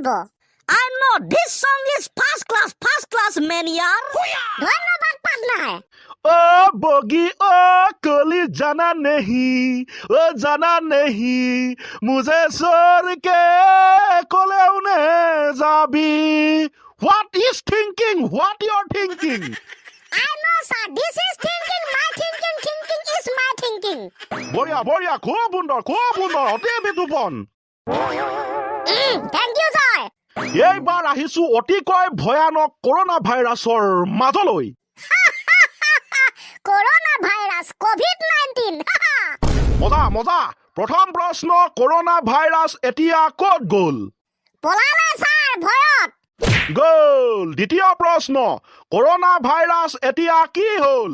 লাগিব I know this song is first class man yaar ধন্যবাদ partner ओ bogie ओ कोली जाना नहीं मुझे छोड़ के कोले उन्हें जाबी What is thinking? What you are thinking? I know sir this is thinking my thinking is my thinking বঢ়িয়া খুব সুন্দৰ অতি বিতুপন thank you sir এইবাৰ আহিছো অতিকৈ ভয়ানক কৰোনা ভাইৰাছৰ মাজলৈ কৰোনা ভাইৰাছ কোভিড-19 মজা প্ৰথম প্ৰশ্ন কৰোনা ভাইৰাছ এতিয়া ক'ত গ'ল পলালে স্যাৰ ভয়ত গ'ল দ্বিতীয় প্ৰশ্ন কৰোনা ভাইৰাছ এতিয়া কি হ'ল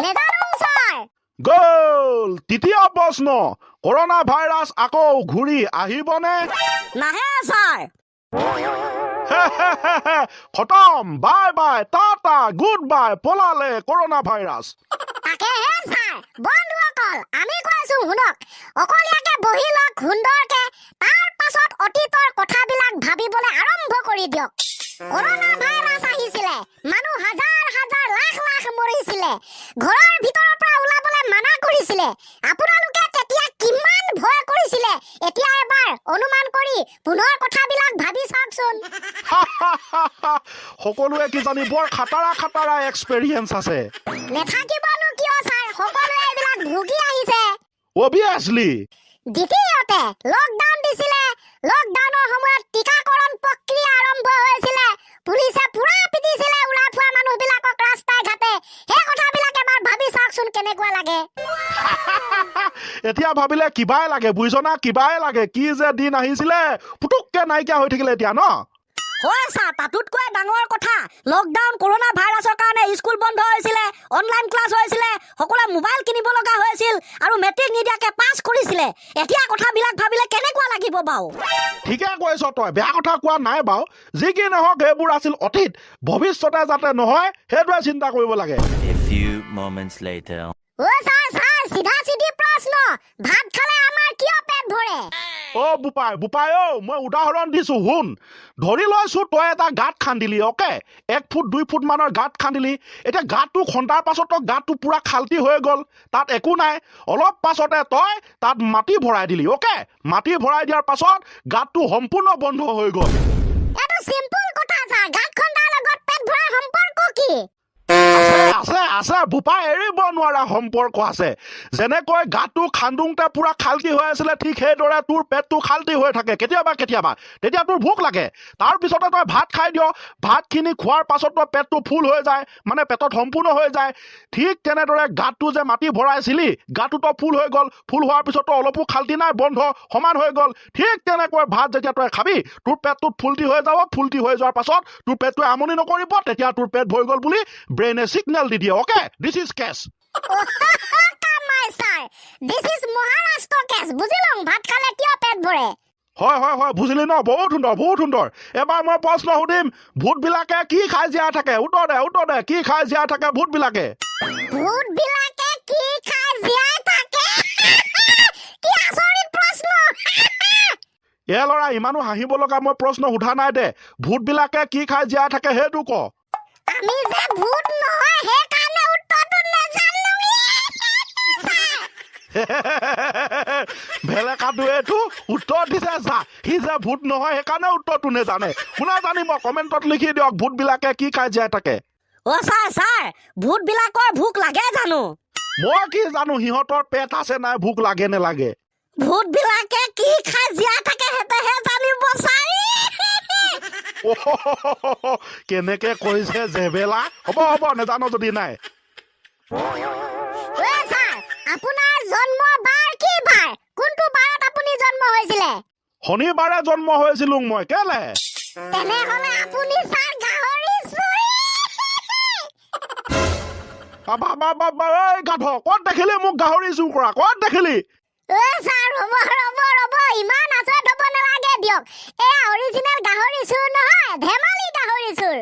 নেজানো স্যাৰ গ'ল তৃতীয় প্ৰশ্ন কৰোনা ভাইৰাছ আকৌ ঘূৰি আহিবনে নাহে ছাৰ খতম বাই টাটা গুড বাই পলালে কৰোনা ভাইৰাছ তাকেহে ছাৰ বন্ধুসকল আমি কৈছো শুনক অকলীয়াকে বহি লওক সুন্দৰকে তাৰ পাছত অতীতৰ কথাবিলাক ভাবিবলৈ আৰম্ভ কৰি দিয়ক কৰোনা ভাইৰাছ আহিছিলে মানুহ হাজাৰ লাখ মৰিছিলে ঘৰৰ ভিতৰৰ পৰা ওলাবলৈ মানা কৰিছিলে আপোনালোকে তেতিয়া কিমান ভয় কৰিছিলে এতিয়া এবাৰ অনুমান কৰি পুনৰ কথাবিলাক ভাবি চাওকচোন সকলোৱে কি জানি বৰ খাটাৰা এক্সপেৰিয়েন্স আছে নেথাকিবনো কিয় ছাৰ সকলোৱে এইবিলাক ভুগি আহিছে অবিয়াছলি দ্বিতীয়তে লকডাউন দিছিলে লকডাউনৰ সময়ত টিকাকৰণ প্ৰক্ৰিয়া আৰম্ভ হৈছিলে পুলিচে পুৰা পিটিছিলে ওলাই ফুৰা মানুহবিলাকক ৰাস্তাই ঘাটে সেই কথাবিলাক এবাৰ ভাবি চাওকচোন কেনেকুৱা লাগে এতিয়া ভাবিলে কিবাই লাগে বুজিছনা কিবাই লাগে কি যে দিন আহিছিলে পুতুককে নাইকিয়া হৈ থাকিলে এতিয়া ন হয় ছাৰ তাতোতকৈ ডাঙৰ কথা লকডাউন কৰোনা ভাইৰাছৰ কাৰণে স্কুল বন্ধ হৈছিলে অনলাইন ক্লাছ হৈছিলে সকলোৱে মোবাইল কিনিব লগা হৈছিল আৰু মেট্ৰিক নিদিয়াকে পাছ কৰিছিলে এতিয়া কথাবিলাক ভাবিলে কেনেকুৱা লাগিব বাৰু ঠিকে কৈছ তই বেয়া কথা কোৱা নাই বাৰু যি কি নহওক এইবোৰ আছিল অতীত ভৱিষ্যতে যাতে নহয় সেইটোৱে চিন্তা কৰিব লাগে A few moments later ও ছাৰ চিধা প্ৰশ্ন ভাত খালে আমাৰ কিয় পেট ভৰে অ বুপাই মই উদাহৰণ দিছো শুন ধৰি লৈছো তই এটা গাঁত খান্দিলি অকে 1 ফুট 2 ফুট মানৰ গাঁত খান্দিলি এতিয়া গাঁতটো খন্দাৰ পাছত গাঁতটো পুৰা খালতি হৈ গ'ল তাত একো নাই অলপ পাছতে তই তাত মাটি ভৰাই দিলি অকে মাটি ভৰাই দিয়াৰ পাছত গাঁতটো সম্পূৰ্ণ বন্ধ হৈ গ'ল এইটো সিম্পল কথা ছাৰ গাঁত খন্দাৰ লগত পেট ভৰাৰ সম্পৰ্ক কি আছে বুপাই এৰিব নোৱাৰা সম্পৰ্ক আছে যেনেকৈ গাঁতটো খান্দুংতে পুৰা খালতি হৈ আছিলে ঠিক সেইদৰে তোৰ পেটটো খালতি হৈ থাকে কেতিয়াবা তেতিয়া তোৰ ভোক লাগে তাৰ পিছতে তই ভাত খাই দিয় ভাতখিনি খোৱাৰ পাছত তই পেটটো ফুল হৈ যায় মানে পেটত সম্পূৰ্ণ হৈ যায় ঠিক তেনেদৰে গাঁতটো যে মাটি ভৰাইছিলি গাঁতটো ফুল হৈ গ'ল ফুল হোৱাৰ পিছতো অলপো খালতি নাই বন্ধ সমান হৈ গ'ল ঠিক তেনেকৈ ভাত যেতিয়া তই খাবি তোৰ পেটটোত ফুলটি হৈ যাব ফুলটি হৈ যোৱাৰ পাছত তোৰ পেটটোৱে আমনি নকৰিব তেতিয়া তোৰ পেট ভৰি গ'ল বুলি ব্ৰেইনে সিগনেল দি দিয়ে ওকে দিস ইজ কেস কামাই sir this is Maharashtra case বুজিলং ভাত খালে কিয় পেট ভৰে হয় বুজিলি ন বহুত সুন্দৰ এবাৰ মই প্ৰশ্ন সুধিম ভূতবিলাকে কি খাই জীয়াই থাকে উত্তৰ দে কি খাই জীয়াই থাকে ভূতবিলাকে কি খাই জীয়াই থাকে কি আচৰিত প্ৰশ্ন ল'ৰা ইমানো হাঁহিব লগা মই প্ৰশ্ন সোধা নাই দে ভূতবিলাকে কি খাই জীয়াই থাকে সেইটো ক আমি যে ভূত নহয় হে কাৰণে উত্তৰটো নাজানো ভেলেকাটোৱেটো উত্তৰ দিছে যা সি যে ভূত নহয় সেইকাৰণে উত্তৰটো নেজানে শুনা জানিব কমেণ্টত লিখি দিয়ক ভূতবিলাকে কি খাই জীয়াই থাকে অ ছাৰ ভূতবিলাকৰ ভোক লাগে জানো মই কি জানো সিহঁতৰ পেট আছে নাই ভোক লাগে নেলাগে ভূতবিলাকে কি খাই জীয়াই থাকে হেতেহে জানিব ছাৰ কেনেকে কৈছে জেবেলা হ'ব নেজানো যদি নাই আপোনাৰ জন্ম বাৰ কি বাৰ কোনটো বাৰত আপুনি জন্ম হৈছিলে শনিবাৰে জন্ম হৈছিলো মই কেলে তেনেহলে আপুনি ছাৰ গাহৰি চুৰি এই গাধ ক'ত দেখিলি মোক গাহৰি চুৰ কৰা ক'ত দেখিলি ছাৰ ৰ'ব ইমান আচৰিত হ'ব নালাগে দিয়ক এয়া অৰিজিনেল গাহৰি চুৰ নহয় ধেমালি গাহৰি চুৰ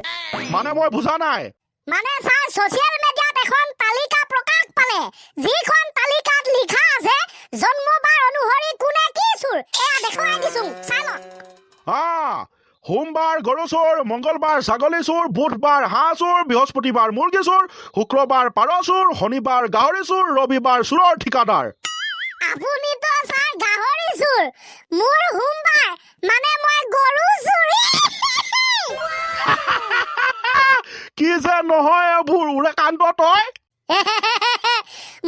মানে মই বুজা নাই মানে ছাৰ ছচিয়েল মিডিয়াত এখন তালিকা প্ৰকাশ পালে যিখন তালিকাত লিখা আছে জন্ম বাৰ অনুসৰি কোনে কি চুৰ এয়া দেখুৱাই দিছো চাই লওক সোমবাৰ গৰু চোৰ, মংগলবাৰ ছাগলী চোৰ, বুধবাৰ হাঁহ চোৰ, বৃহস্পতিবাৰ মুৰ্গী চোৰ, শুক্ৰবাৰ পাৰ চোৰ, শনিবাৰ গাহৰি চোৰ, ৰবিবাৰ চোৰৰ ঠিকাদাৰ। আপুনিতো ছাৰ গাহৰি চোৰ, মোৰ সোমবাৰ মানে মই গৰু চোৰ। কি যে নহয় এইবোৰ উৰে কাণ্ড তই।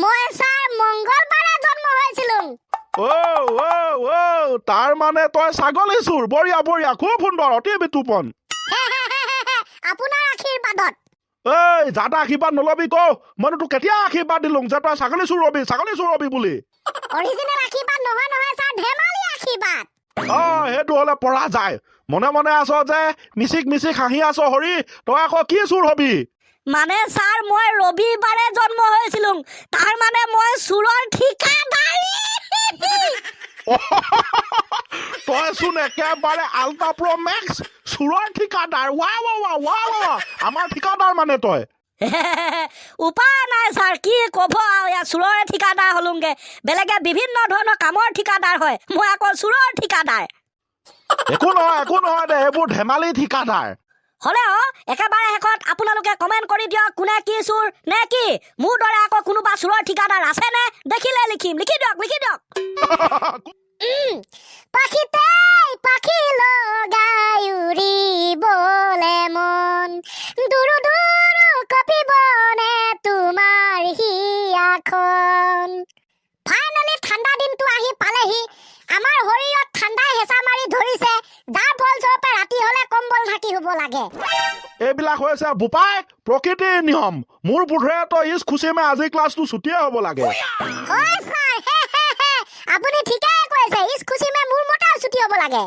মই ছাৰ মংগলবাৰে জন্ম হৈছিলো। তাৰ মানে তই ছাগলী চোৰ। বঢ়িয়া বঢ়িয়া, খুব সুন্দৰ, অতি বিতুপন। আপোনাৰ আশীৰ্বাদত। এই যাতা আশীৰ্বাদ নলবি ক। মইতো তোক কেতিয়া আশীৰ্বাদ দিলো যে তই ছাগলী চোৰ ৰবি বুলি। অৰিজিনেল আশীৰ্বাদ নহয় নহয় ছাৰ, ধেমালি আশীৰ্বাদ। সেইটো হলে পৰা যায়। মনে মনে আছ যে মিচিক মিচিক হাঁহি আছ হৰি, তই আকৌ কি চোৰ হবি? মানে ছাৰ মই ৰবিবাৰে জন্ম হৈছিলো, তাৰ মানে মই চোৰৰ ঠিকাদাৰ। তইচোন একেবাৰে আল্ট্ৰা প্ৰ মেক্স চোৰৰ ঠিকাদাৰ। আমাৰ ঠিকাদাৰ মানে তই। উপায় নাই ছাৰ, কি ক'ব আৰু, ইয়াৰ চোৰৰে ঠিকাদাৰ হলোংগে। বেলেগে বিভিন্ন ধৰণৰ কামৰ ঠিকাদাৰ হয়, মই আকৌ চোৰৰ ঠিকাদাৰ। একো নহয় দে, এইবোৰ ধেমালি ঠিকাদাৰ। হ'লেও একেবাৰে শেষত আপোনালোকে কমেণ্ট কৰি দিয়ক, কোনে কি চোৰ নে কি। মোৰ দৰে আকৌ কোনোবা চোৰৰ ঠিকাদাৰ আছে নে? দেখিলে লিখিম, লিখি দিয়ক। পাখিতে পাখি লগাই উৰিবলে মন, দুৰু দুৰু কপিবনে তোমাৰ হিয়াখন। ফাইনেলি ঠাণ্ডা দিনটো আহি পালেহি। আমাৰ শৰীৰত ঠাণ্ডাই হেঁচা মাৰি ধৰিছে, যাৰ ফলস্বৰূপে ৰাতি হলে কম্বল ঢাকি শুব লাগে। এইবিলাক হৈছে বোপাই প্ৰকৃতিৰ নিয়ম। মোৰ বোধেৰে তই খুচিমে আজি ক্লাছটো ছুটিয়ে হ'ব লাগে। হয় ছাৰ, আপুনি ঠিকেই কৈছে, খুচিমে মোৰ মতেও ছুটি হ'ব লাগে।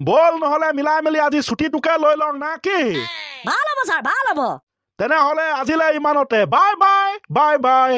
বল নহলে মিলাই মেলি আজি ছুটিটোকে লৈ লওঁ না কি? ভাল হ'ব ছাৰ, ভাল হ'ব। তেনেহলে আজিলে ইমানতে। Bye bye. Bye bye.